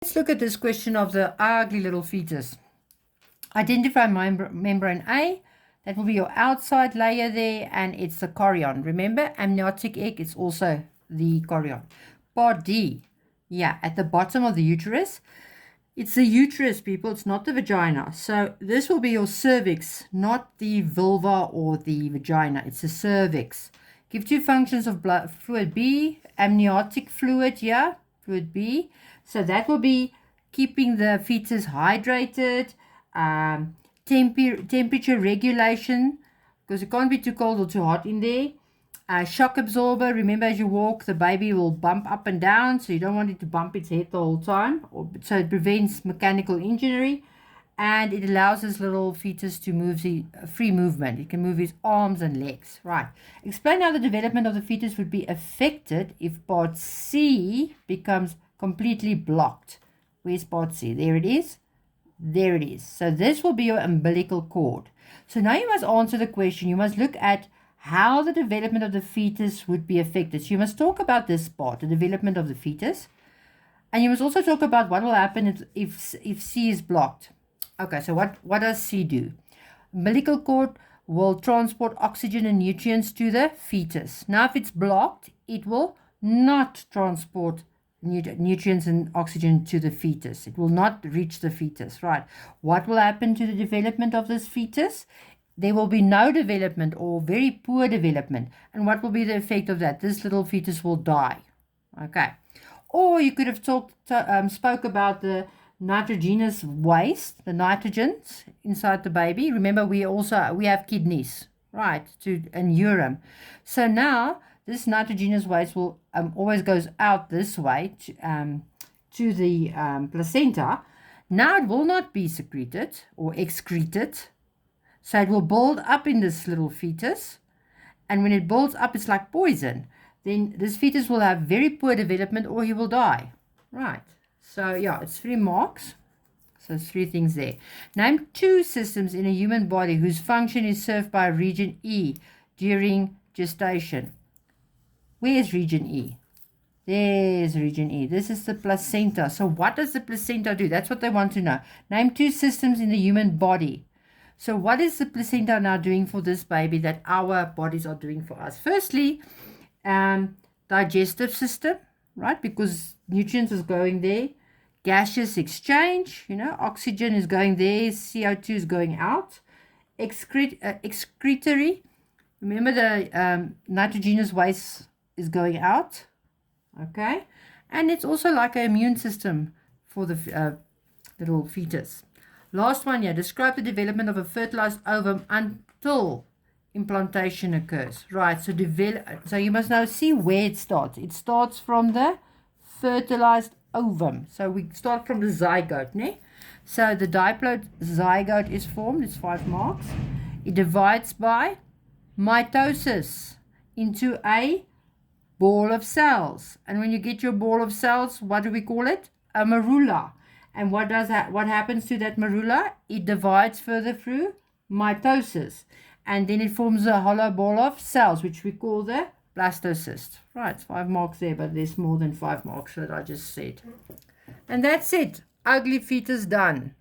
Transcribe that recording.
Let's look at this question of the ugly little fetus. Identify membrane A. That will be your outside layer there, and it's the chorion. Remember, amniotic egg is also the chorion. Part D, yeah, at the bottom of the uterus. It's the uterus, people. It's not the vagina. So this will be your cervix, not the vulva or the vagina. It's the cervix. Give two functions of blood fluid B, amniotic fluid, yeah, fluid B. So that will be keeping the fetus hydrated, temperature regulation, because it can't be too cold or too hot in there. Shock absorber. Remember, as you walk, the baby will bump up and down, so you don't want it to bump its head the whole time, so it prevents mechanical injury, and it allows this little fetus to move the free movement. It can move his arms and legs. Right. Explain how the development of the fetus would be affected if part C becomes completely blocked. Where's part C? There it is. There it is. So this will be your umbilical cord. So now you must answer the question. You must look at how the development of the fetus would be affected. So you must talk about this part, the development of the fetus. And you must also talk about what will happen if C is blocked. Okay, so what does C do? Umbilical cord will transport oxygen and nutrients to the fetus. Now, if it's blocked, it will not transport nutrients and oxygen to the fetus. It will not reach the fetus, right? What will happen to the development of this fetus? There will be no development or very poor development. And what will be the effect of that? This little fetus will die. Okay. Or you could have spoke about the nitrogenous waste, the nitrogens inside the baby. Remember, we have kidneys, right, and urine. So now this nitrogenous waste will always goes out this way to the placenta. Now it will not be secreted or excreted. So it will build up in this little fetus. And when it builds up, it's like poison. Then this fetus will have very poor development or he will die. Right. So, yeah, it's 3 marks. So, it's 3 things there. Name 2 systems in a human body whose function is served by region E during gestation. Where's region E? There's region E. This is the placenta. So, what does the placenta do? That's what they want to know. Name 2 systems in the human body. So, what is the placenta now doing for this baby that our bodies are doing for us? Firstly, digestive system, right? Because nutrients is going there. Gaseous exchange, oxygen is going there, CO2 is going out. Excretory, remember the nitrogenous waste is going out, okay? And it's also like an immune system for the little fetus. Last one here, describe the development of a fertilized ovum until implantation occurs. Right, so you must now see where it starts. It starts from the fertilized ovum. So we start from the zygote, ne? So the diploid zygote is formed. It's 5 marks. It divides by mitosis into a ball of cells. And when you get your ball of cells, what do we call it? A morula. And what happens to that morula? It divides further through mitosis. And then it forms a hollow ball of cells, which we call the blastocyst. Right, it's 5 marks there, but there's more than 5 marks that I just said. And that's it. Ugly fetus done.